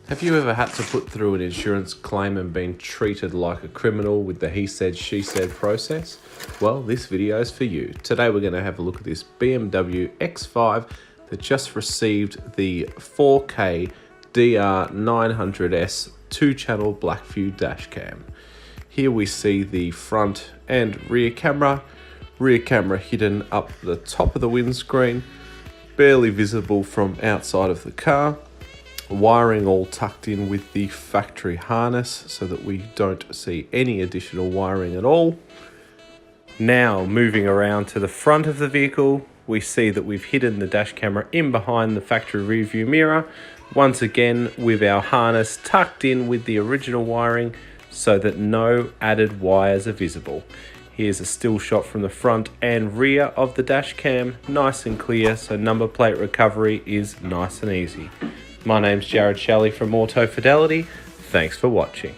Have you ever had to put through an insurance claim and been treated like a criminal with the he said, she said process? Well, this video is for you. Today we're going to have a look at this BMW X5 that just received the 4K DR900S 2-channel Blackview dashcam. Here we see the front and rear camera hidden up the top of the windscreen, barely visible from outside of the car. Wiring all tucked in with the factory harness so that we don't see any additional wiring at all. Now moving around to the front of the vehicle, we see that we've hidden the dash camera in behind the factory rear view mirror, once again with our harness tucked in with the original wiring so that no added wires are visible. Here's a still shot from the front and rear of the dash cam, nice and clear, so number plate recovery is nice and easy. My name's Jared Shelley from Auto Fidelity. Thanks for watching.